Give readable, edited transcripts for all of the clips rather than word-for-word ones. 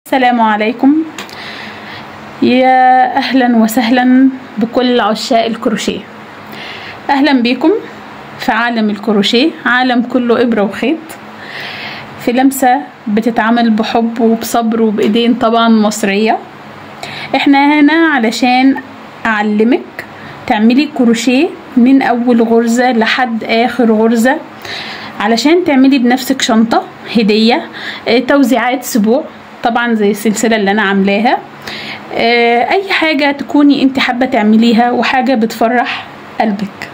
السلام عليكم، يا اهلا وسهلا بكل عشاق الكروشيه. اهلا بكم في عالم الكروشيه، عالم كله ابره وخيط، في لمسه بتتعمل بحب وبصبر وبايدين طبعا مصريه. احنا هنا علشان اعلمك تعملي كروشيه من اول غرزه لحد اخر غرزه، علشان تعملي بنفسك شنطه هديه، توزيعات اسبوع طبعا زي السلسله اللي انا عاملاها، اي حاجه تكوني انت حابه تعمليها وحاجه بتفرح قلبك.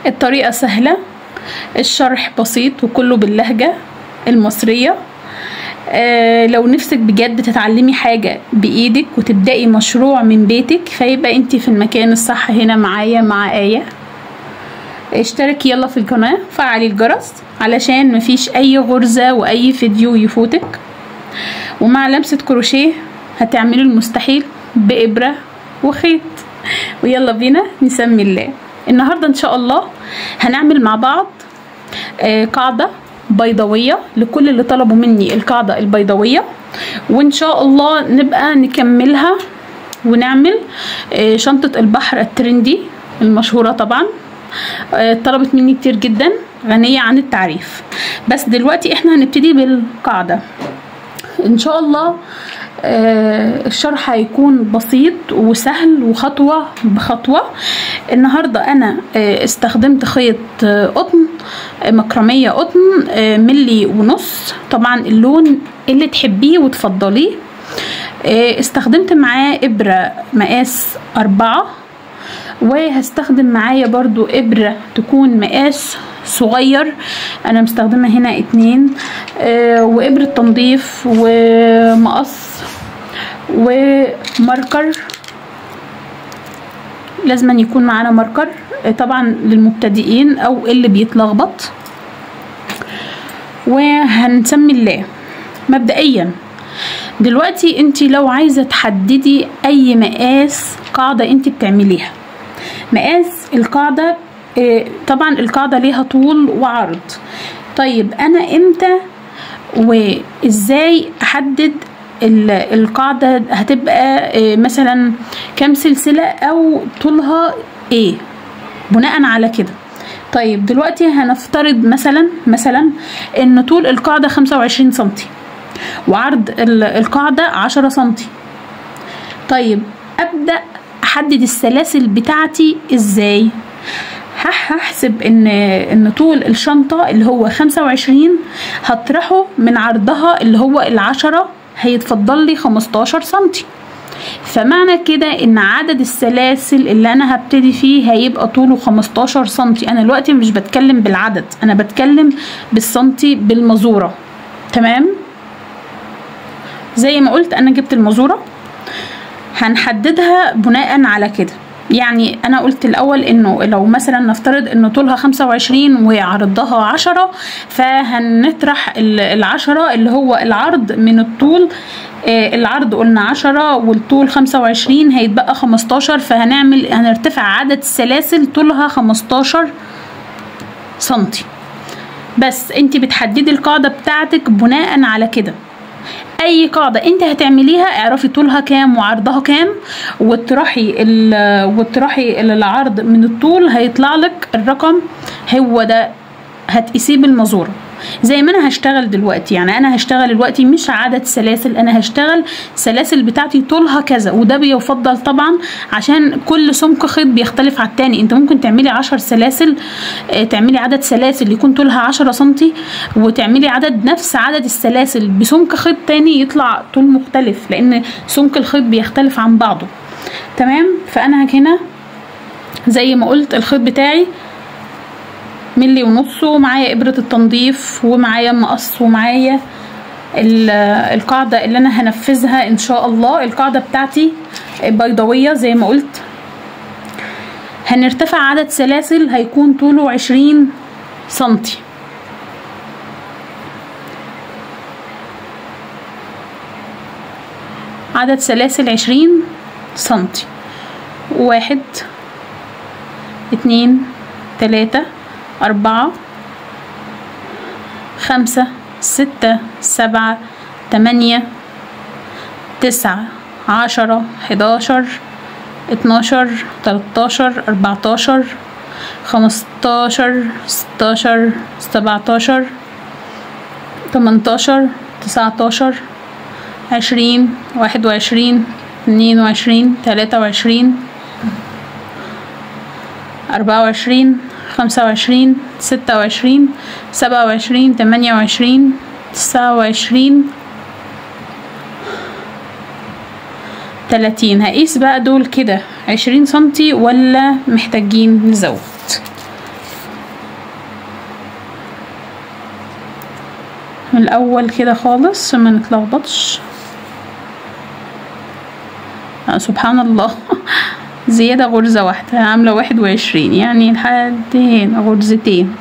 الطريقه سهله، الشرح بسيط وكله باللهجه المصريه. لو نفسك بجد تتعلمي حاجه بايدك وتبداي مشروع من بيتك، فيبقى انت في المكان الصح هنا معايا مع آية. اشتركي يلا في القناه، فعلي الجرس علشان مفيش اي غرزه واي فيديو يفوتك. ومع لمسة كروشيه هتعملوا المستحيل بإبرة وخيط. ويلا بينا نسمي الله. النهاردة ان شاء الله هنعمل مع بعض قاعدة بيضاوية لكل اللي طلبوا مني القاعدة البيضاوية، وان شاء الله نبقى نكملها ونعمل شنطة البحر الترندي المشهورة طبعا، طلبت مني كتير جدا، غنية عن التعريف. بس دلوقتي احنا هنبتدي بالقاعدة ان شاء الله. الشرح هيكون بسيط وسهل وخطوة بخطوة. النهاردة انا استخدمت خيط قطن، مكرمية قطن 1.5 ملي، طبعا اللون اللي تحبيه وتفضليه. استخدمت معاه ابرة مقاس 4، وهستخدم معايا برضو ابرة تكون مقاس صغير، انا مستخدمة هنا 2، وابرة تنظيف ومقص وماركر. لازم يكون معانا ماركر طبعا للمبتدئين او اللي بيتلخبط. وهنسمي الله. مبدئيا دلوقتي انت لو عايزة تحددي اي مقاس قاعدة انت بتعمليها، مقاس القاعدة طبعا القاعدة ليها طول وعرض. طيب انا امتى وازاي احدد القاعدة هتبقى مثلا كام سلسلة او طولها ايه بناء على كده؟ طيب دلوقتي هنفترض مثلا ان طول القاعدة 25 سنتي وعرض القاعدة 10 سنتي. طيب ابدأ احدد السلاسل بتاعتي ازاي؟ هحسب ان طول الشنطة اللي هو 25 هطرحه من عرضها اللي هو 10، هيتفضل لي 15 سنتي. فمعنى كده ان عدد السلاسل اللي انا هبتدي فيه هيبقى طوله 15 سنتي. انا دلوقتي مش بتكلم بالعدد، انا بتكلم بالسنتي بالمزورة. تمام؟ زي ما قلت انا جبت المزورة، هنحددها بناء على كده. يعني انا قلت الاول انه لو مثلا نفترض انه طولها 25 وعرضها 10، فهنطرح 10 اللي هو العرض من الطول. العرض قلنا 10 والطول 25، هيتبقى 15، هنرتفع عدد السلاسل طولها 15 سنتي. بس انت بتحددي القاعدة بتاعتك بناء على كده. اي قاعدة انت هتعمليها اعرفي طولها كام وعرضها كام، وتروحي العرض من الطول هيطلع لك الرقم هو ده، هتقيسيه بالمزورة. زي ما انا هشتغل دلوقتي، يعني انا هشتغل دلوقتي مش عدد سلاسل، انا هشتغل سلاسل بتاعتي طولها كذا، وده بيفضل طبعا عشان كل سمك خيط بيختلف على التاني. انت ممكن تعملي 10 سلاسل، تعملي عدد سلاسل يكون طولها 10 سنتي، وتعملي نفس عدد السلاسل بسمك خيط تاني يطلع طول مختلف، لان سمك الخيط بيختلف عن بعضه. تمام؟ فانا هنا زي ما قلت الخيط بتاعي 1.5 ملي، ومعايا ابرة التنظيف ومعايا مقص ومعايا القاعدة اللي انا هنفذها ان شاء الله. القاعدة بتاعتي بيضاوية زي ما قلت. هنرتفع عدد سلاسل هيكون طوله 20 سنتي. عدد سلاسل 20 سنتي. 1 2 3 4 5 6 7 8 9 10 11 12 13 14 15 16 17 18 19 20 21 22 23 24 25 26 27 28 29 30. هقيس بقى دول كده 20 سنتي ولا محتاجين نزود؟ من الاول كده خالص ما نتلخبطش. سبحان الله زيادة غرزة واحدة عاملة 21، يعني لحد هنا غرزتين.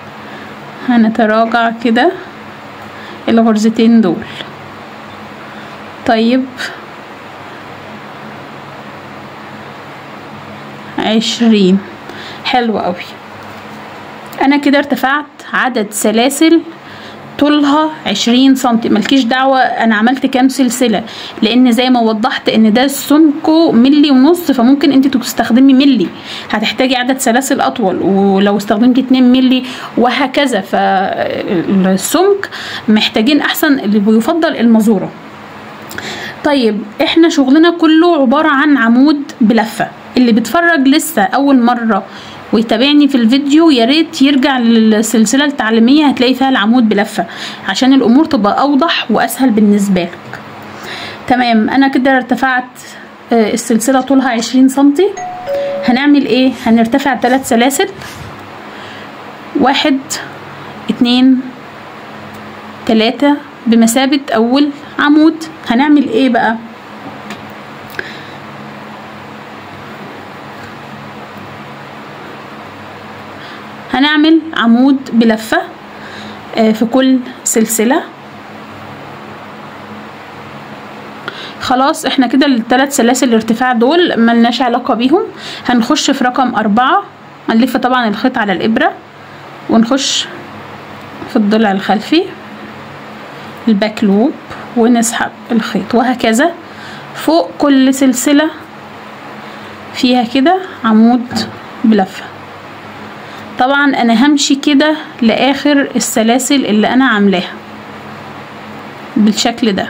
هنتراجع كده الغرزتين دول. طيب 20 حلو قوي. انا كده ارتفعت عدد سلاسل طولها 20 سنتي. ملكيش دعوة انا عملت كام سلسلة، لان زي ما وضحت ان ده سمكه 1.5 مللي، فممكن انت تستخدمي ملي هتحتاجي عدد سلاسل اطول، ولو استخدمتي 2 مللي وهكذا. فالسمك محتاجين احسن، اللي بيفضل المزورة. طيب احنا شغلنا كله عبارة عن عمود بلفة. اللي بيتفرج لسه اول مرة ويتابعني في الفيديو يا ريت يرجع للسلسلة التعليمية، هتلاقي فيها العمود بلفة عشان الامور تبقى اوضح واسهل بالنسبة لك. تمام، انا كده ارتفعت السلسلة طولها 20 سنتي. هنعمل ايه؟ هنرتفع 3 سلاسل، 1 2 3 بمثابة اول عمود. هنعمل ايه بقى؟ هنعمل عمود بلفة في كل سلسلة. خلاص احنا كده ال3 سلاسل الارتفاع دول ملناش علاقة بيهم. هنخش في رقم 4. هنلف طبعا الخيط على الابرة ونخش في الضلع الخلفي الباك لوب ونسحب الخيط، وهكذا فوق كل سلسلة فيها كده عمود بلفة. طبعا انا همشي كده لاخر السلاسل اللي انا عاملاها بالشكل ده.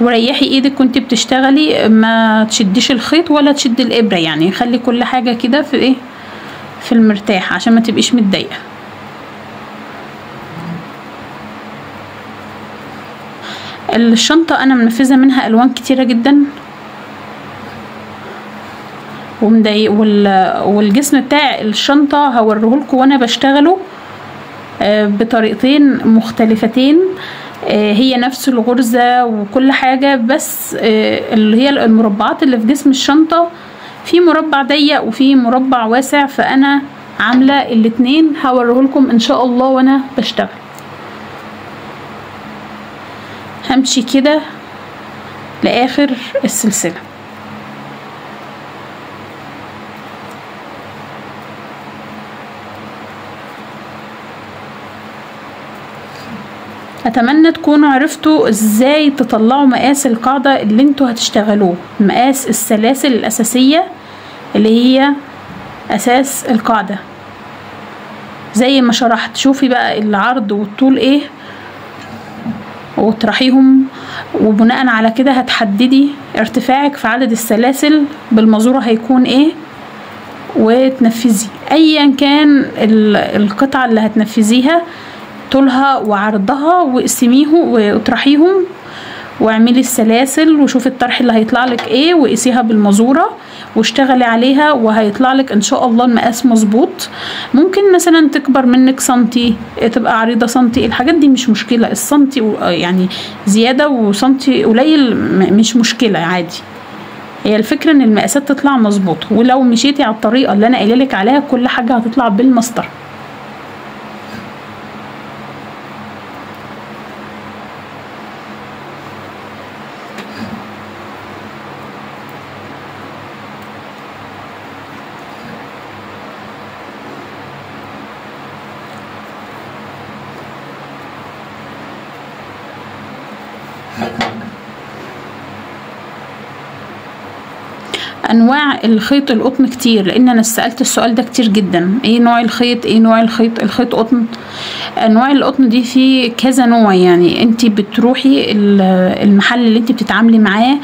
وريحي ايدك وانت بتشتغلي، ما تشديش الخيط ولا تشدي الابره، يعني خلي كل حاجه كده في ايه، في المرتاح عشان ما تبقيش متضايقه. الشنطه انا منفذه منها الوان كتيره جدا ومضايق، والجسم بتاع الشنطه هوريهولكم وانا بشتغله بطريقتين مختلفتين. هي نفس الغرزة وكل حاجة، بس اللي هي المربعات اللي في جسم الشنطة، في مربع ضيق وفي مربع واسع، فأنا عاملة الاتنين هوريهولكم إن شاء الله وأنا بشتغل. همشي كده لآخر السلسلة. اتمنى تكونوا عرفتوا ازاي تطلعوا مقاس القاعدة اللي انتوا هتشتغلوه، مقاس السلاسل الاساسية اللي هي اساس القاعدة زي ما شرحت. شوفي بقى العرض والطول ايه وتطرحيهم، وبناء على كده هتحددي ارتفاعك في عدد السلاسل بالمزورة هيكون ايه، وتنفذي ايا كان القطعة اللي هتنفذيها طولها وعرضها، واقسميه واطرحيهم واعملي السلاسل وشوفي الطرح اللي هيطلع لك ايه، وقيسيها بالمزوره واشتغلي عليها وهيطلع لك ان شاء الله المقاس مظبوط. ممكن مثلا تكبر منك سنتي، تبقى عريضه سنتي، الحاجات دي مش مشكله. السنتي يعني زياده وسنتي قليل مش مشكله، عادي. هي الفكره ان المقاسات تطلع مظبوطه، ولو مشيتي على الطريقه اللي انا قايله لك عليها كل حاجه هتطلع بالمسطره. انواع الخيط القطن كتير، لان انا سألت السؤال ده كتير جدا، ايه نوع الخيط، ايه نوع الخيط. الخيط قطن، انواع القطن دي في كذا نوع، يعني انت بتروحي المحل اللي انت بتتعاملي معاه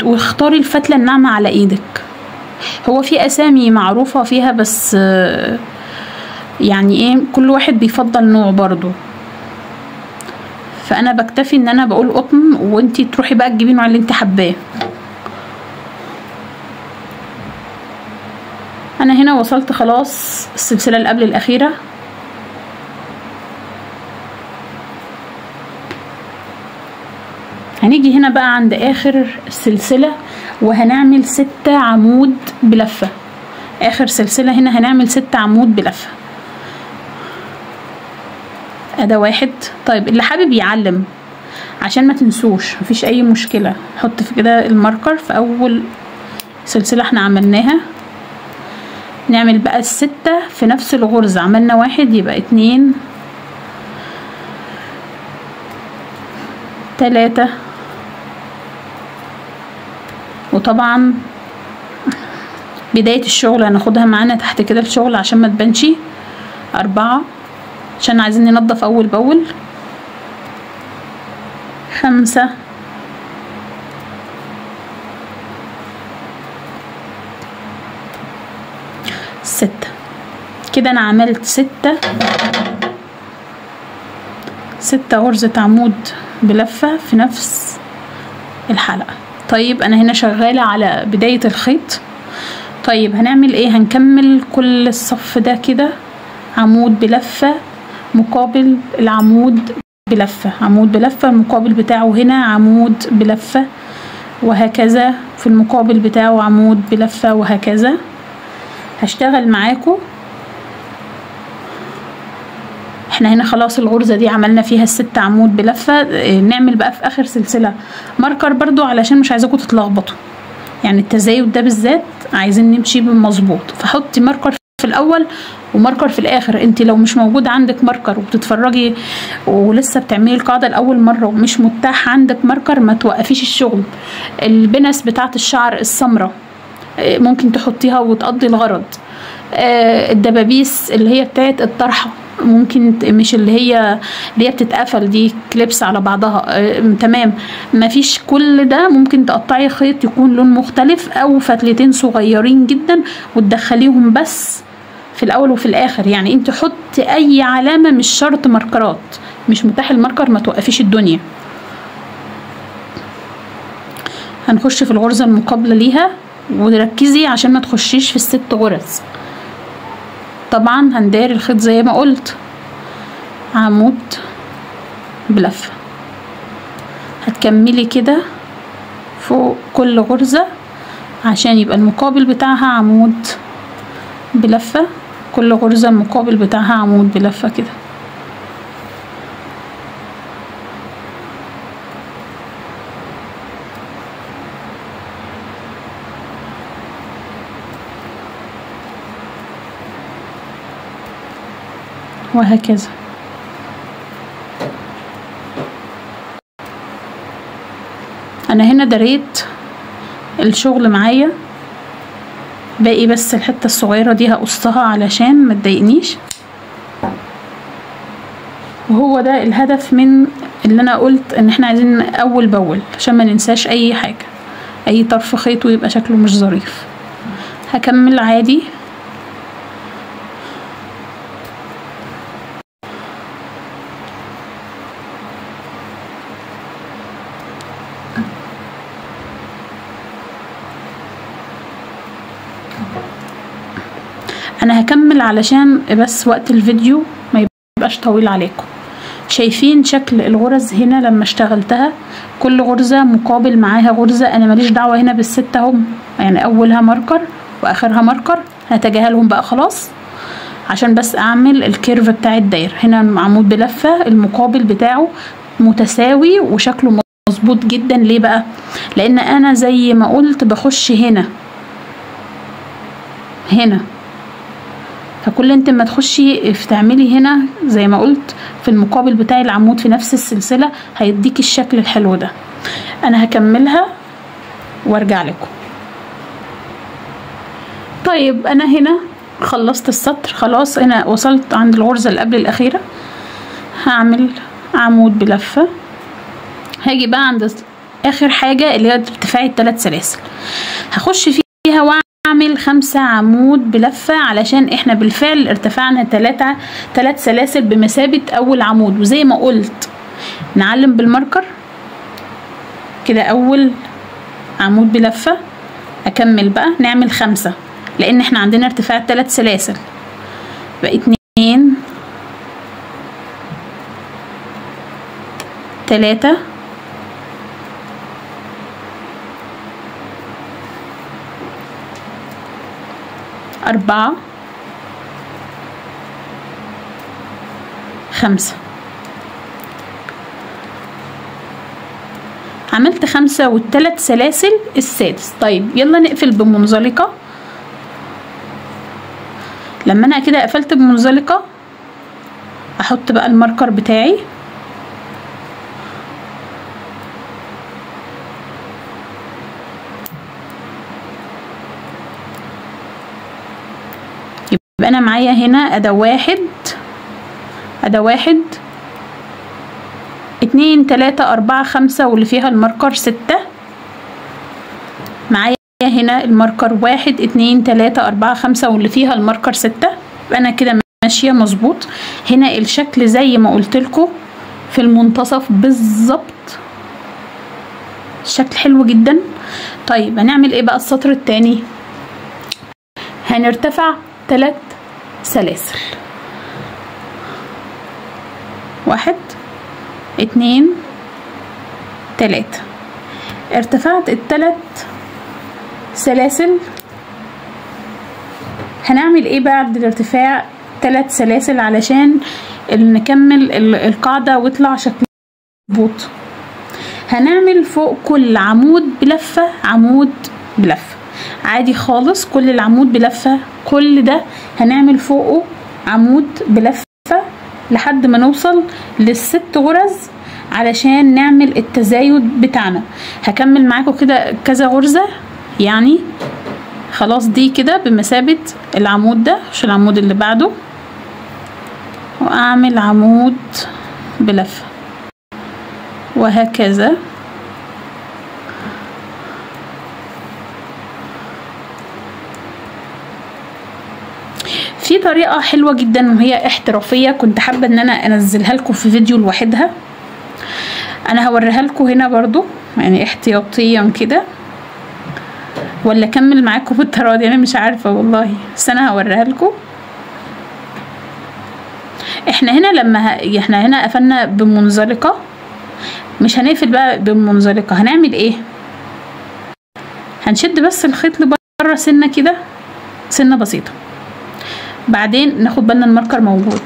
واختاري الفتلة الناعمة على ايدك. هو في اسامي معروفة فيها، بس يعني ايه كل واحد بيفضل نوع برضو، فانا بكتفي ان انا بقول قطن وانتي تروحي بقى تجيبي النوع اللي انت حباه. انا هنا وصلت خلاص السلسلة اللي قبل الاخيرة. هنيجي هنا بقى عند اخر السلسلة وهنعمل 6 عمود بلفة. اخر سلسلة هنا هنعمل 6 عمود بلفة. ده واحد. طيب اللي حابب يعلم عشان ما تنسوش مفيش اي مشكلة، نحط في كده الماركر في اول سلسلة احنا عملناها، نعمل بقى 6 في نفس الغرزة. عملنا 1 يبقى 2 3، وطبعا بداية الشغل هناخدها معانا تحت كده الشغل عشان ما تبانش. 4 عشان عايزين ننضف اول باول. 5 6. كده انا عملت 6 غرزة عمود بلفة في نفس الحلقة. طيب انا هنا شغالة على بداية الخيط. طيب هنعمل ايه؟ هنكمل كل الصف ده كده عمود بلفة مقابل العمود بلفة، عمود بلفة المقابل بتاعه هنا عمود بلفة، وهكذا في المقابل بتاعه عمود بلفة، وهكذا. هشتغل معاكم. احنا هنا خلاص الغرزة دي عملنا فيها 6 عمود بلفة. نعمل بقى في اخر سلسلة ماركر برضو علشان مش عايزاكم تتلخبطوا، يعني التزايد ده بالذات عايزين نمشي بالمظبوط، فحطي ماركر في الاول وماركر في الاخر. انت لو مش موجود عندك ماركر وبتتفرجي ولسه بتعملي القاعده لاول مره ومش متاح عندك ماركر، ما توقفيش الشغل. البنس بتاعه الشعر السمراء ممكن تحطيها وتقضي الغرض. الدبابيس اللي هي بتاعه الطرحه ممكن، مش اللي هي بتتقفل دي كليبس على بعضها. تمام، مفيش كل ده. ممكن تقطعي خيط يكون لون مختلف او فتلتين صغيرين جدا وتدخليهم بس في الاول وفي الاخر. يعني انت حطي اي علامة، مش شرط ماركرات، مش متاح الماركر ما توقفيش الدنيا. هنخش في الغرزة المقابلة ليها وركزي عشان ما تخشيش في ال6 غرز. طبعا هنداري الخيط زي ما قلت عمود بلفة. هتكملي كده فوق كل غرزة عشان يبقى المقابل بتاعها عمود بلفة، كل غرزة المقابل بتاعها عمود بلفة كده. وهكذا. انا هنا دريت الشغل معايا، باقي بس الحتة الصغيرة دي هقصها علشان ما تضايقنيش. وهو ده الهدف من اللي انا قلت ان احنا عايزين اول باول عشان ما ننساش اي حاجة، اي طرف خيط ويبقى شكله مش ظريف. هكمل عادي. انا هكمل علشان بس وقت الفيديو ما يبقاش طويل عليكم. شايفين شكل الغرز هنا لما اشتغلتها؟ كل غرزة مقابل معاها غرزة. انا ماليش دعوة هنا بال6 هم، يعني اولها ماركر واخرها ماركر، هتجاهلهم بقى خلاص عشان بس اعمل الكيرف بتاع الدايرة. هنا عمود بلفة المقابل بتاعه متساوي وشكله مظبوط جدا. ليه بقى؟ لان انا زي ما قلت بخش هنا فكل انت ما تخشي تعملي هنا زي ما قلت في المقابل بتاع العمود في نفس السلسلة هيديك الشكل الحلو ده. انا هكملها وارجع لكم. طيب انا هنا خلصت السطر خلاص، انا وصلت عند الغرزة اللي قبل الاخيرة. هعمل عمود بلفة، هاجي بقى عند اخر حاجة اللي هي ارتفاع الثلاث سلاسل، هخش فيها واعمل 5 عمود بلفة علشان احنا بالفعل ارتفعنا 3 سلاسل بمثابة اول عمود. وزي ما قلت نعلم بالماركر كده اول عمود بلفة، اكمل بقى نعمل 5 لان احنا عندنا ارتفاع 3 سلاسل، بقى 2 3 4 5. عملت 5 والثلاث سلاسل السادس. طيب يلا نقفل بمنزلقة. لما انا كده قفلت بمنزلقة احط بقى الماركر بتاعي، يبقى انا معايا هنا اداة 1 2 3 4 5 واللي فيها الماركر 6. معايا هنا الماركر 1 2 3 4 5 واللي فيها الماركر 6. يبقى انا كده ماشيه مظبوط. هنا الشكل زي ما قلت لكم في المنتصف بالظبط، الشكل حلو جدا. طيب هنعمل ايه بقى السطر التاني؟ هنرتفع 3 سلاسل، 1 2 3. ارتفعت ال3 سلاسل. هنعمل ايه بعد الارتفاع 3 سلاسل علشان نكمل القاعدة ويطلع شكل مظبوط؟ هنعمل فوق كل عمود بلفة عمود بلفة عادي خالص، كل العمود بلفة، كل ده هنعمل فوقه عمود بلفة لحد ما نوصل لل6 غرز علشان نعمل التزايد بتاعنا. هكمل معاكم كده كذا غرزة، يعني خلاص دي كده بمثابة العمود ده مش العمود اللي بعده، واعمل عمود بلفة وهكذا. في طريقة حلوة جدا وهي احترافية كنت حابة ان انا انزلها لكم في فيديو لوحدها، انا هوريها لكم هنا برضو يعني احتياطيا كده، ولا اكمل معاكم بالطريقة دي انا مش عارفة والله، بس انا هوريها لكم. احنا هنا لما احنا هنا قفلنا بمنزلقة، مش هنقفل بقى بمنزلقة. هنعمل ايه؟ هنشد بس الخيط لبره سنة كده، سنة بسيطة، بعدين ناخد بالنا الماركر موجود.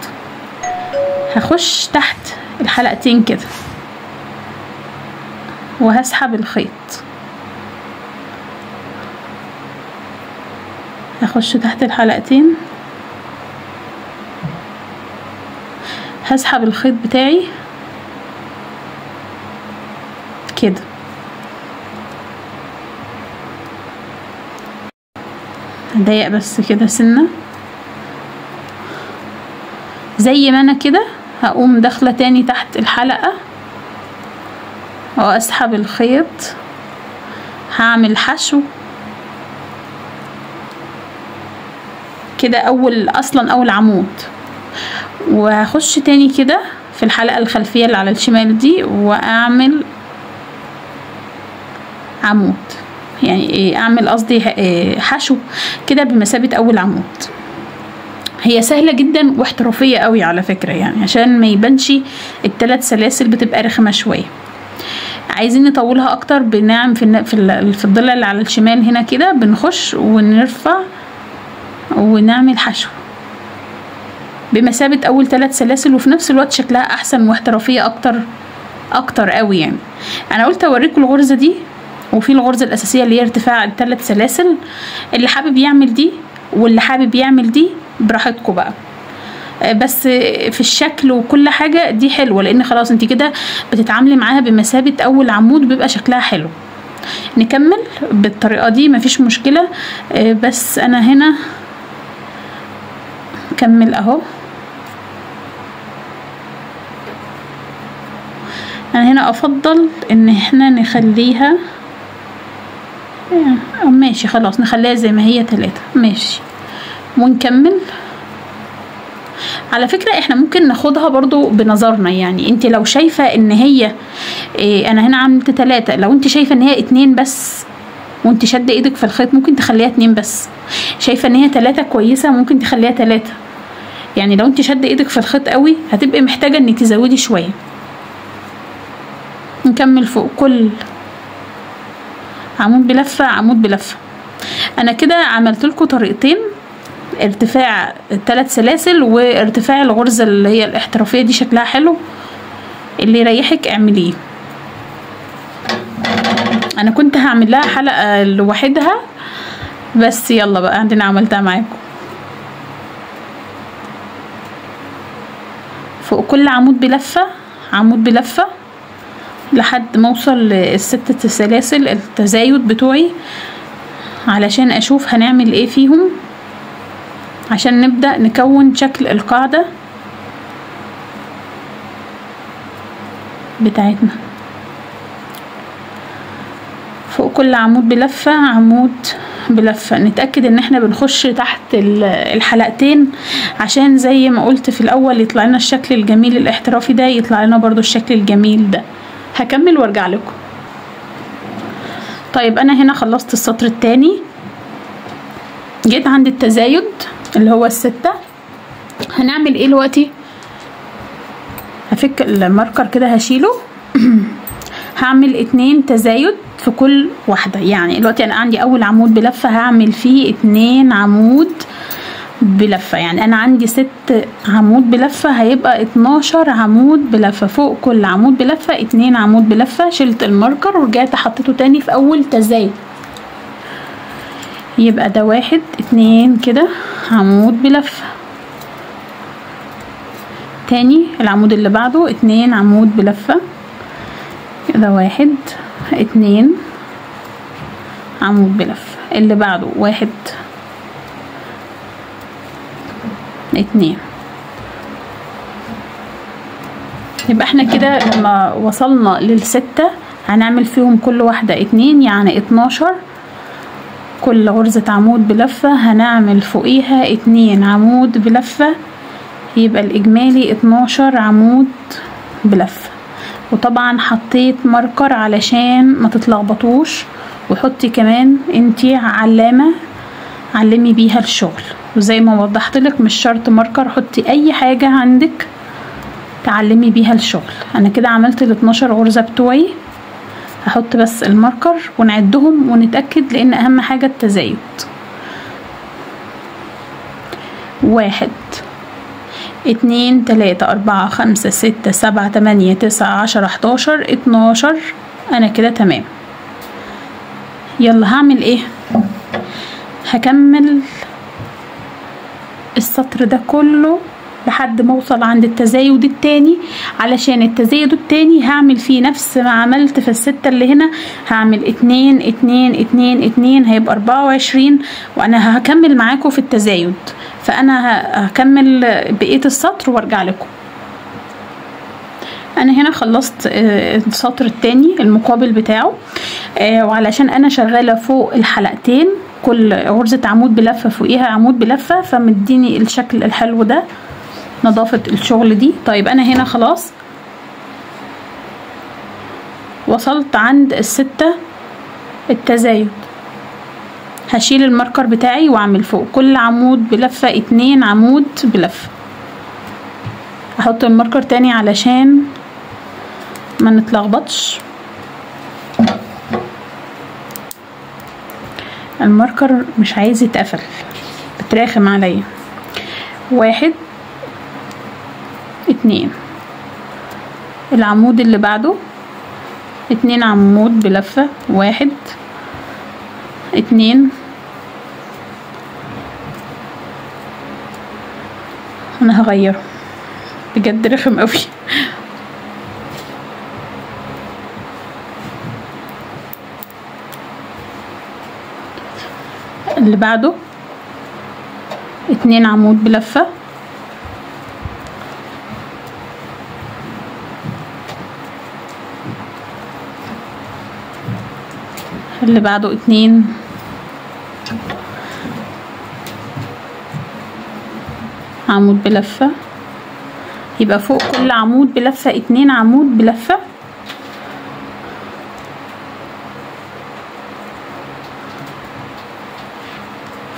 هخش تحت الحلقتين كده وهسحب الخيط، هخش تحت الحلقتين هسحب الخيط بتاعي كده، هضيق بس كده سنة زي ما انا كده. هقوم داخله تاني تحت الحلقة واسحب الخيط، هعمل حشو كده اول عمود، وهخش تاني كده في الحلقة الخلفية اللي على الشمال دي واعمل عمود، يعني اعمل قصدي حشو كده بمثابة اول عمود. هي سهلة جدا واحترافية قوي على فكرة، يعني عشان ما يبانش ال3 سلاسل بتبقى رخمة شوية. عايزين نطولها اكتر بنعمل في الضلع اللي على الشمال هنا كده، بنخش ونرفع ونعمل حشو بمثابة اول 3 سلاسل، وفي نفس الوقت شكلها احسن واحترافية اكتر قوي. يعني انا قلت اوريكم الغرزة دي، وفي الغرزة الاساسية اللي هي ارتفاع ال3 سلاسل. اللي حابب يعمل دي واللي حابب يعمل دي براحتكم بقى، بس في الشكل وكل حاجة دي حلوة، لان خلاص انت كده بتتعاملي معاها بمثابة اول عمود، بيبقى شكلها حلو. نكمل بالطريقة دي مفيش مشكلة. بس انا هنا كمل اهو. انا هنا افضل ان احنا نخليها ماشي خلاص، نخليها زي ما هي 3 ماشي ونكمل. على فكرة احنا ممكن ناخدها برضو بنظرنا، يعني انت لو شايفة ان هي انا هنا عملت 3، لو انت شايفة ان هي 2 بس وانت شادة ايدك في الخيط ممكن تخليها 2 بس. شايفة ان هي 3 كويسة ممكن تخليها 3. يعني لو انت شادة ايدك في الخيط قوي هتبقي محتاجة انك تزودي شوية. نكمل فوق كل عمود بلفة عمود بلفة. انا كده عملت لكم طريقتين، ارتفاع 3 سلاسل وارتفاع الغرزة اللي هي الاحترافية دي، شكلها حلو، اللي يريحك اعمليه. انا كنت هعمل لها حلقة لوحدها بس يلا بقى عندنا عملتها معاكم. فوق كل عمود بلفة عمود بلفة لحد ما اوصل ل6 سلاسل التزايد بتوعي، علشان اشوف هنعمل ايه فيهم عشان نبدأ نكون شكل القاعدة بتاعتنا. فوق كل عمود بلفة عمود بلفة. نتأكد ان احنا بنخش تحت الحلقتين عشان زي ما قلت في الاول يطلع لنا الشكل الجميل الاحترافي ده، يطلع لنا برضو الشكل الجميل ده. هكمل وارجع لكم. طيب انا هنا خلصت السطر التاني، جيت عند التزايد اللي هو 6. هنعمل ايه دلوقتي؟ هفك الماركر كده هشيله هعمل 2 تزايد في كل واحدة. يعني دلوقتي انا عندي اول عمود بلفة هعمل فيه 2 عمود بلفة، يعني انا عندي 6 عمود بلفة هيبقى 12 عمود بلفة. فوق كل عمود بلفة 2 عمود بلفة. شلت الماركر ورجعت حطيته تاني في اول تزايد، يبقى ده 1 2 كده عمود بلفة. تاني العمود اللي بعده 2 عمود بلفة، ده 1 2 عمود بلفة. اللي بعده 1 2. يبقى احنا كده لما وصلنا لل6 هنعمل فيهم كل واحدة 2، يعني 12. كل غرزة عمود بلفة هنعمل فوقيها 2 عمود بلفة، يبقى الإجمالي 12 عمود بلفة. وطبعا حطيت ماركر علشان ما تتلخبطوش، وحطي كمان انتي علامة علمي بيها الشغل. وزي ما وضحت لك مش شرط ماركر، حطي اي حاجة عندك تعلمي بيها الشغل. انا كده عملت ال 12 غرزة بتوعي، هحط بس الماركر ونعدهم ونتأكد، لان اهم حاجة التزايد. 1 2 3 4 5 6 7 8 9 10 11 12. انا كده تمام. يلا هعمل ايه؟ هكمل السطر ده كله لحد ما اوصل عند التزايد التاني، علشان التزايد التاني هعمل فيه نفس ما عملت في ال6 اللي هنا. هعمل 2 2 2 2 هيبقى 24. وانا هكمل معاكم في التزايد، فانا هكمل بقية السطر وارجع لكم. انا هنا خلصت السطر التاني المقابل بتاعه، وعلشان انا شغالة فوق الحلقتين كل غرزة عمود بلفة فوقيها عمود بلفة، فمديني الشكل الحلو ده، نظافة الشغل دي. طيب انا هنا خلاص وصلت عند ال6 التزايد. هشيل الماركر بتاعي واعمل فوق كل عمود بلفة 2 عمود بلفة. احط الماركر تاني علشان ما نتلخبطش. الماركر مش عايز يتقفل، بتراخم عليا. 1 2. العمود اللي بعده 2 عمود بلفة. 1 2 انا هغيره بجد رخم قوي. اللي بعده 2 عمود بلفة، اللي بعده 2 عمود بلفة، يبقى فوق كل عمود بلفة 2 عمود بلفة.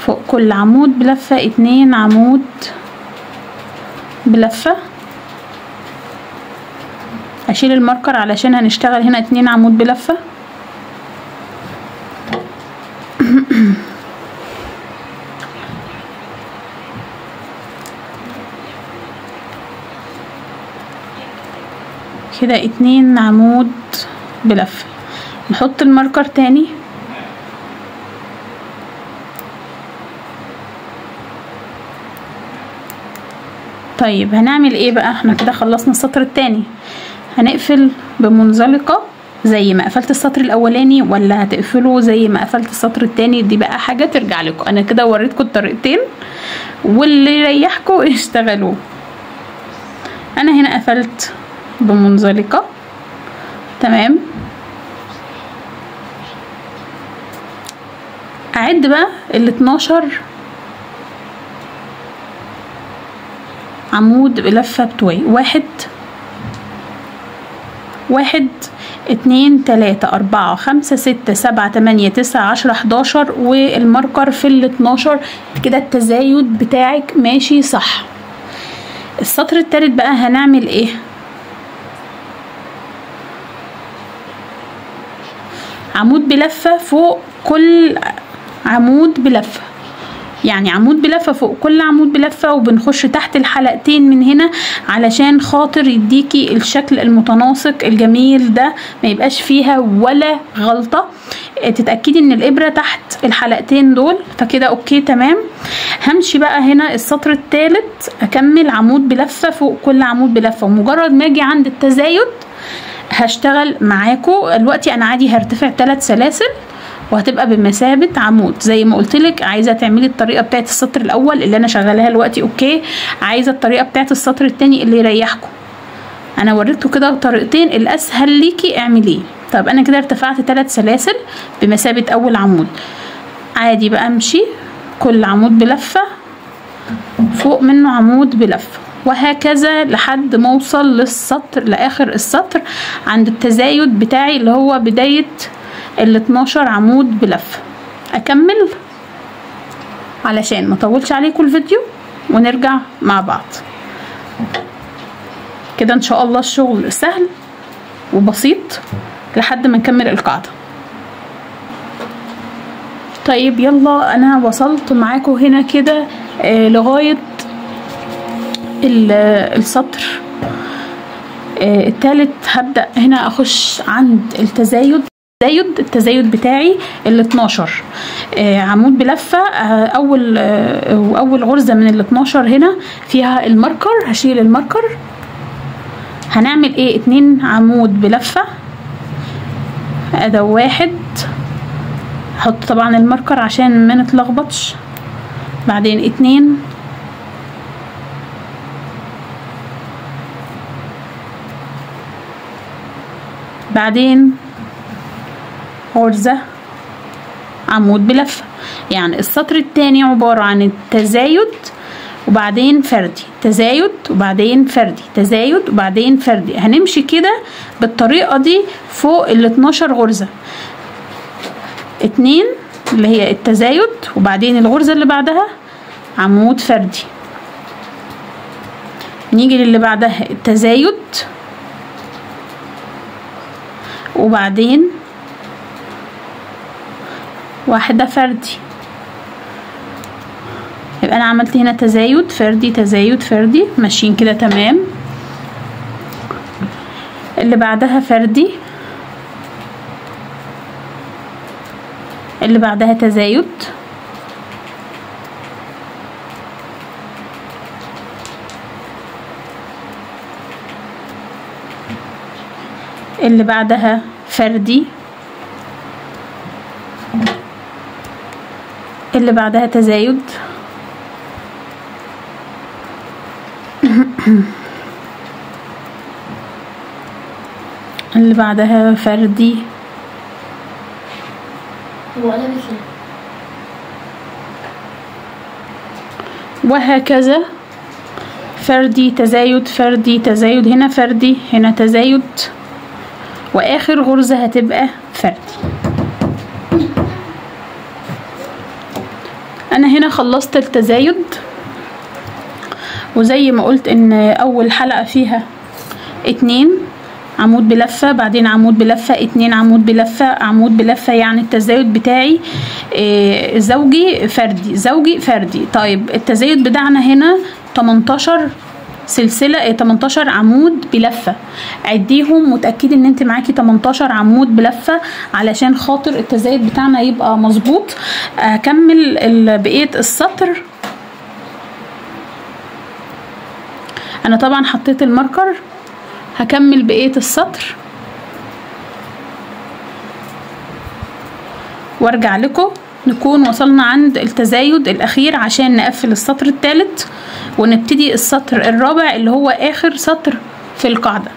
فوق كل عمود بلفة 2 عمود بلفة. اشيل الماركر علشان هنشتغل هنا 2 عمود بلفة. كده 2 عمود بلفة. نحط الماركر تاني. طيب هنعمل ايه بقى؟ احنا كده خلصنا السطر التاني. هنقفل بمنزلقة زي ما قفلت السطر الاولاني ولا هتقفله زي ما قفلت السطر التاني؟ دي بقى حاجة ترجع لكم. انا كده وريتكم الطريقتين واللي يريحكم اشتغلوه. انا هنا قفلت بمنزلقة تمام. اعد بقى ال 12 عمود بلفة بتوعي. 1 2 3 4 5 6 7 8 9 10 11 والماركر في ال 12. كده التزايد بتاعك ماشي صح. السطر التالت بقى هنعمل ايه؟ عمود بلفة فوق كل عمود بلفة، يعني عمود بلفة فوق كل عمود بلفة، وبنخش تحت الحلقتين من هنا علشان خاطر يديكي الشكل المتناسق الجميل ده، ما يبقاش فيها ولا غلطة. تتأكدي ان الابرة تحت الحلقتين دول. فكده اوكي تمام. همشي بقى هنا السطر الثالث اكمل عمود بلفة فوق كل عمود بلفة، ومجرد ما اجي عند التزايد هشتغل معاكم. دلوقتي انا عادي هرتفع 3 سلاسل وهتبقى بمثابة عمود زي ما قلتلك. عايزة تعملي الطريقة بتاعت السطر الاول اللي انا شغالها دلوقتي اوكي، عايزة الطريقة بتاعت السطر التاني اللي يريحكم. انا وريتكم كده طريقتين، الاسهل ليكي اعمليه. طب انا كده ارتفعت 3 سلاسل بمثابة اول عمود. عادي بقى امشي كل عمود بلفة فوق منه عمود بلفة، وهكذا لحد ما اوصل للسطر لاخر السطر عند التزايد بتاعي اللي هو بداية ال 12 عمود بلفة. اكمل علشان ما اطولش عليكم الفيديو ونرجع مع بعض. كده ان شاء الله الشغل سهل وبسيط لحد ما نكمل القاعدة. طيب يلا انا وصلت معاكم هنا كده لغاية السطر الثالث. هبدأ هنا اخش عند التزايد بتاعي ال 12 عمود بلفة. اول غرزة من ال 12 هنا فيها الماركر. هشيل الماركر. هنعمل ايه؟ 2 عمود بلفة. ده 1. هحط طبعا الماركر عشان ما نتلخبطش. بعدين 2، بعدين غرزة عمود بلفة. يعني السطر التاني عبارة عن التزايد وبعدين فردي، تزايد وبعدين فردي، تزايد وبعدين فردي. هنمشي كده بالطريقة دي فوق ال 12 غرزة. 2 اللي هي التزايد وبعدين الغرزة اللي بعدها عمود فردي. نيجي للي بعدها التزايد وبعدين واحدة فردي. يبقى انا عملت هنا تزايد فردي تزايد فردي، ماشيين كده تمام. اللي بعدها فردي، اللي بعدها تزايد، اللي بعدها فردي، اللي بعدها تزايد، اللي بعدها فردي، وهكذا فردي تزايد فردي تزايد، هنا فردي هنا تزايد، واخر غرزة هتبقى فردي. انا هنا خلصت التزايد، وزي ما قلت ان اول حلقة فيها 2 عمود بلفة، بعدين عمود بلفة، 2 عمود بلفة، عمود بلفة، يعني التزايد بتاعي زوجي فردي زوجي فردي. طيب التزايد بتاعنا هنا 18 سلسلة، 18 عمود بلفة، عديهم متأكدة ان انت معاكي 18 عمود بلفة علشان خاطر التزايد بتاعنا يبقى مظبوط. اكمل بقية السطر. انا طبعا حطيت الماركر، هكمل بقية السطر وارجع لكم نكون وصلنا عند التزايد الاخير عشان نقفل السطر الثالث ونبتدي السطر الرابع اللي هو اخر سطر في القاعدة.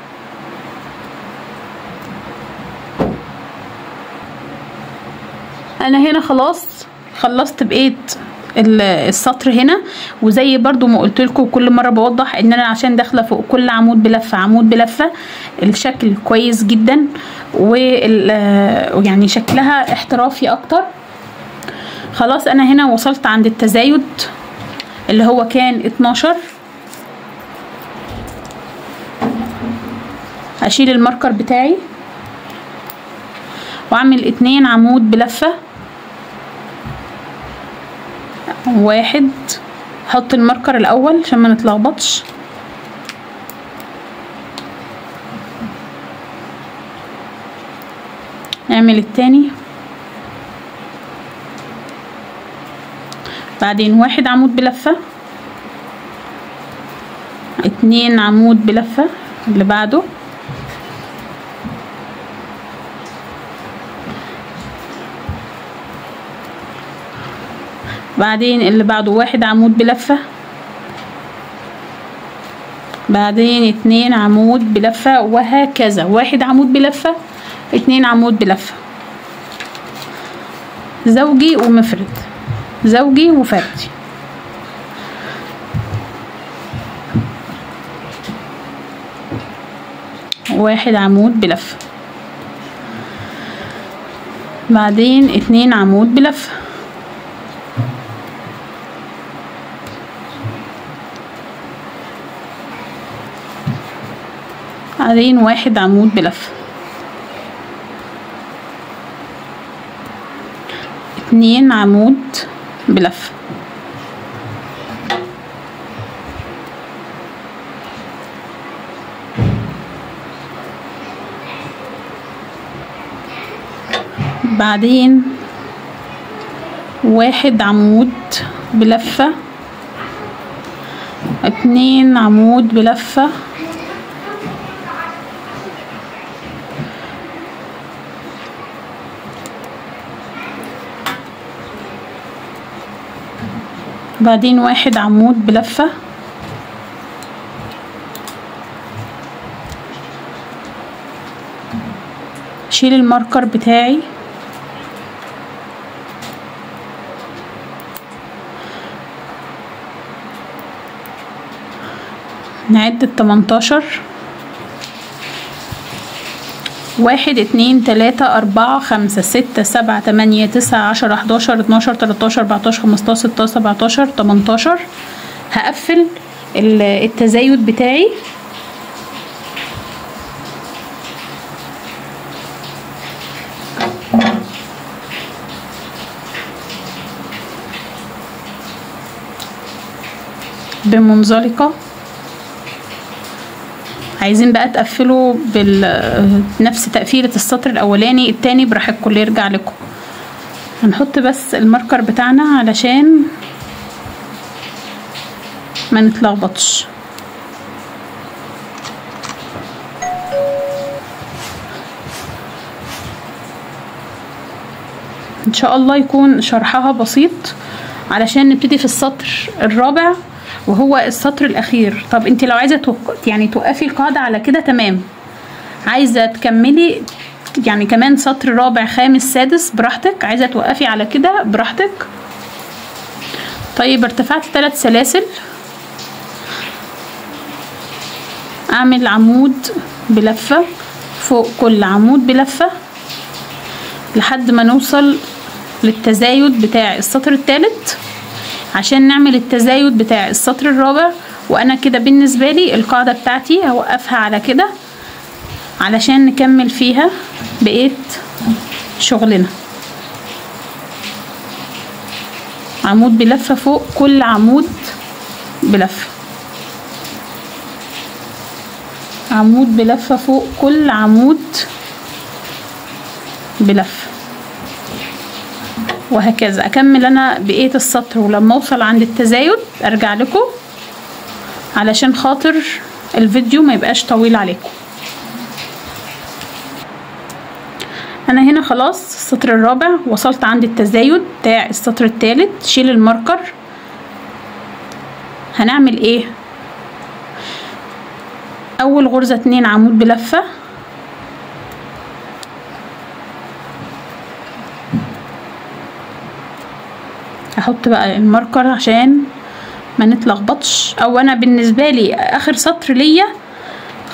انا هنا خلاص خلصت بقية السطر هنا، وزي برضو ما قلت لكم كل مره بوضح ان انا عشان داخله فوق كل عمود بلفه عمود بلفه، الشكل كويس جدا ويعني شكلها احترافي اكتر. خلاص انا هنا وصلت عند التزايد اللي هو كان 12، اشيل الماركر بتاعي واعمل 2 عمود بلفه، 1، احط الماركر الاول عشان ما نتلخبطش، نعمل التاني، بعدين 1 عمود بلفة، 2 عمود بلفة اللي بعده، بعدين اللي بعده 1 عمود بلفة، بعدين 2 عمود بلفة، وهكذا 1 عمود بلفة 2 عمود بلفة، زوجي ومفرد زوجي وفردي. واحد عمود بلفة، بعدين 2 عمود بلفة، بعدين 1 عمود بلفة، 2 عمود بلفة، بعدين 1 عمود بلفة، 2 عمود بلفة، بعدين 1 عمود بلفة، شيل الماركر بتاعي، نعد 18، 1 2 3 4 5 6 7 8 9 10 11 12 13 14 15 16 17 18. هقفل التزايد بتاعي بمنزلقة. عايزين بقى تقفلوا بنفس تقفيلة السطر الاولاني، التاني براحتكم اللي يرجع لكم. هنحط بس الماركر بتاعنا علشان ما نتلخبطش. ان شاء الله يكون شرحها بسيط علشان نبتدي في السطر الرابع وهو السطر الاخير. طب انت لو عايزه يعني توقفي القاعده على كده تمام، عايزه تكملي يعني كمان سطر رابع خامس سادس براحتك، عايزه توقفي على كده براحتك. طيب ارتفعت 3 سلاسل، اعمل عمود بلفه فوق كل عمود بلفه لحد ما نوصل للتزايد بتاع السطر الثالث عشان نعمل التزايد بتاع السطر الرابع. وانا كده بالنسبه لي القاعده بتاعتي هوقفها على كده علشان نكمل فيها بقية شغلنا. عمود بلفة فوق كل عمود بلفة، عمود بلفة فوق كل عمود بلفة، وهكذا اكمل انا بقية السطر. ولما اوصل عند التزايد ارجع لكم علشان خاطر الفيديو ما يبقاش طويل عليكم. انا هنا خلاص السطر الرابع وصلت عند التزايد بتاع السطر الثالث. شيل الماركر. هنعمل ايه؟ اول غرزة 2 عمود بلفة، هحط بقى الماركر عشان ما نتلخبطش. او انا بالنسبة لي اخر سطر ليا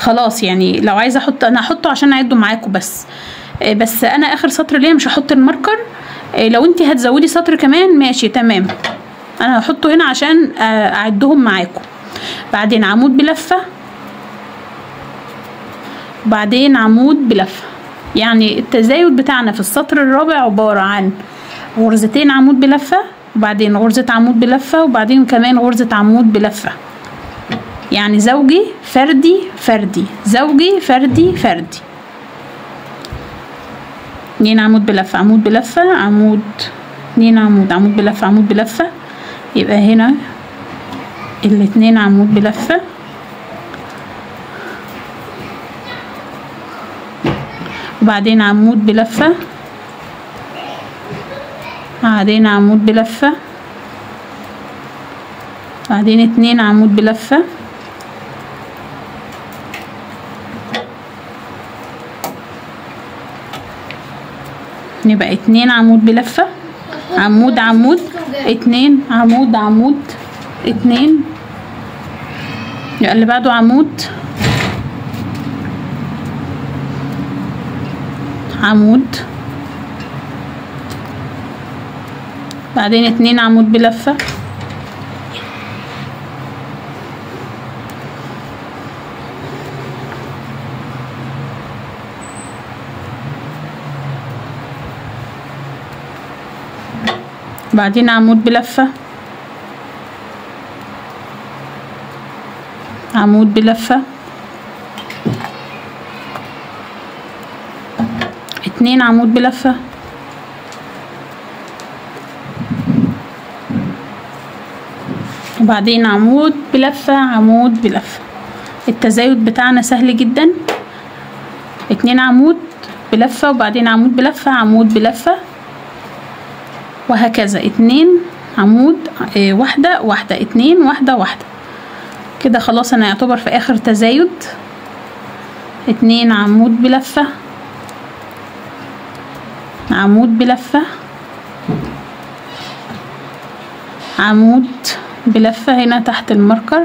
خلاص، يعني لو عايزة احط انا هحطه عشان اعده معاكم بس انا اخر سطر ليا مش هحط الماركر. لو انتي هتزودي سطر كمان ماشي تمام، انا هحطه هنا عشان اعدهم معاكم. بعدين عمود بلفة، بعدين عمود بلفة. يعني التزايد بتاعنا في السطر الرابع عبارة عن غرزتين عمود بلفة، وبعدين غرزة عمود بلفة، وبعدين كمان غرزة عمود بلفة. يعني زوجي فردي فردي، زوجي فردي فردي. 2 عمود بلفة، عمود بلفة، عمود، 2 عمود، عمود بلفة، عمود بلفة. يبقى هنا 2 عمود بلفة، وبعدين عمود بلفة، بعدين عمود بلفة، بعدين 2 عمود بلفة، يبقى 2 عمود بلفة، عمود عمود، 2 عمود عمود، 2. يبقى اللي بعده عمود عمود، بعدين 2 عمود بلفة، بعدين عمود بلفة، عمود بلفة، 2 عمود بلفة، وبعدين عمود بلفة، عمود بلفة. التزايد بتاعنا سهل جدا، 2 عمود بلفة، وبعدين عمود بلفة، عمود بلفة، وهكذا. 2 عمود، واحدة واحدة، 2 واحدة واحدة. كده خلاص انا يعتبر في اخر تزايد. 2 عمود بلفة، عمود بلفة، عمود بلفة هنا تحت الماركر.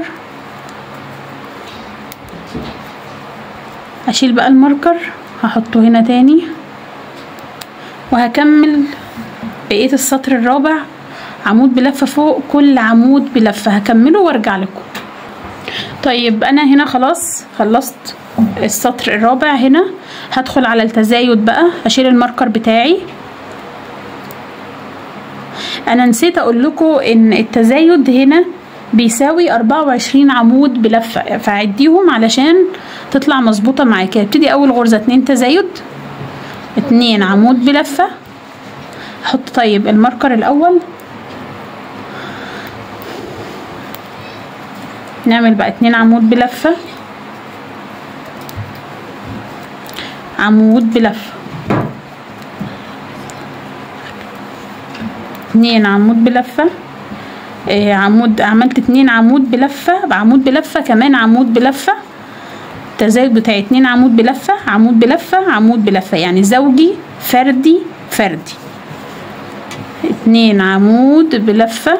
اشيل بقى الماركر هحطه هنا تاني، وهكمل بقية السطر الرابع عمود بلفة فوق كل عمود بلفة. هكمله وارجع لكم. طيب انا هنا خلاص خلصت السطر الرابع. هنا هدخل على التزايد بقى. اشيل الماركر بتاعي. انا نسيت اقول لكم ان التزايد هنا بيساوي 24 عمود بلفة، فعديهم علشان تطلع مظبوطة معاكي. هبتدي اول غرزة 2 تزايد، 2 عمود بلفة، احط طيب الماركر الاول، نعمل بقى 2 عمود بلفة، عمود بلفة، 2 عمود بلفة، عمود، عملت 2 عمود بلفة، عمود بلفة كمان عمود بلفة، التزايد بتاع 2 عمود بلفة، عمود بلفة، عمود بلفة، يعني زوجي فردي فردي. 2 عمود بلفة،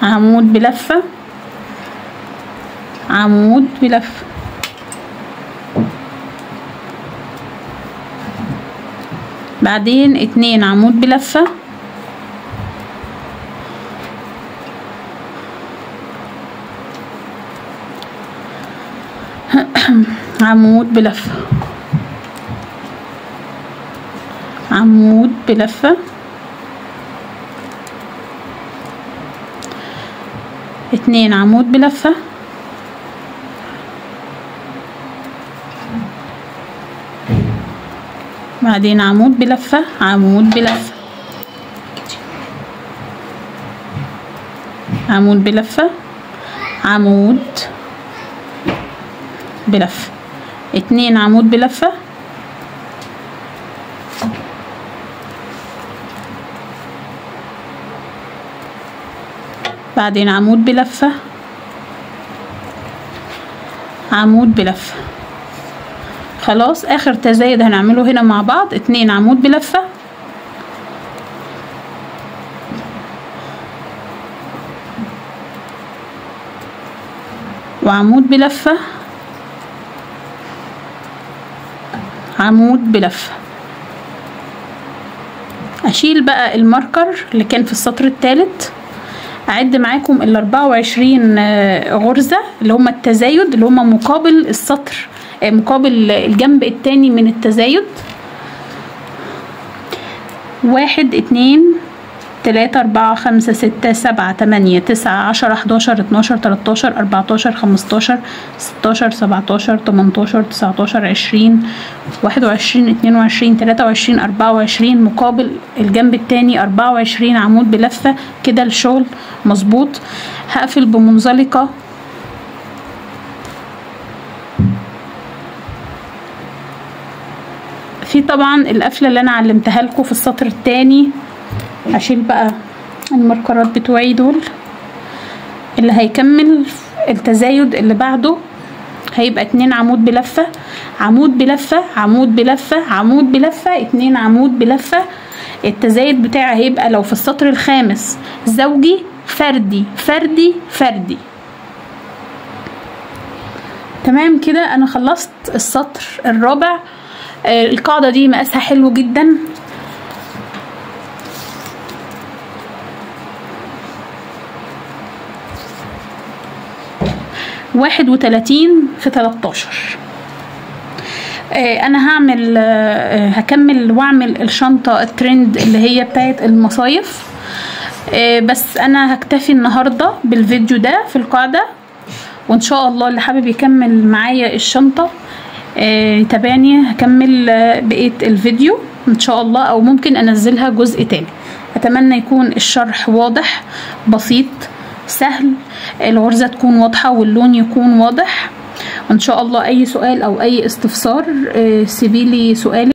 عمود بلفة، عمود بلفة. بعدين 2 عمود بلفة، عمود بلفة، عمود بلفة، 2 عمود بلفة، بعدين عمود بلفة، عمود بلفة، عمود بلفة، عمود بلفة، 2 عمود بلفة، بعدين عمود بلفة، عمود بلفة. خلاص اخر تزايد هنعمله هنا مع بعض 2 عمود بلفة، وعمود بلفة، عمود بلفة. اشيل بقى الماركر اللي كان في السطر الثالث، اعد معاكم ال 24 غرزة اللي هما التزايد، اللي هما مقابل السطر، مقابل الجنب التاني من التزايد. 1 2 3 4 5 6 7 8 9 10 11 12 13 14 15 16 17 18 19 20 21 22 23 24 مقابل الجنب التاني 24 عمود بلفة. كده الشغل مظبوط. هقفل بمنزلقة في طبعا القفله اللي انا علمتها لكم في السطر الثاني. هشيل بقى الماركرات بتوعي دول. اللي هيكمل التزايد اللي بعده هيبقى 2 عمود بلفه، عمود بلفه، عمود بلفه، عمود بلفه، 2 عمود بلفه. التزايد بتاعي هيبقى لو في السطر الخامس زوجي فردي فردي فردي. تمام كده انا خلصت السطر الرابع. القاعدة دي مقاسها حلو جدا. واحد 31 في 13. انا هكمل واعمل الشنطة الترند اللي هي بتاعت المصايف. بس انا هكتفي النهاردة بالفيديو ده في القاعدة، وان شاء الله اللي حابب يكمل معايا الشنطة يتابعني. هكمل بقية الفيديو ان شاء الله، او ممكن انزلها جزء تاني. اتمنى يكون الشرح واضح بسيط سهل، الغرزة تكون واضحة واللون يكون واضح. وان شاء الله اي سؤال او اي استفسار سيبيلي سؤالك.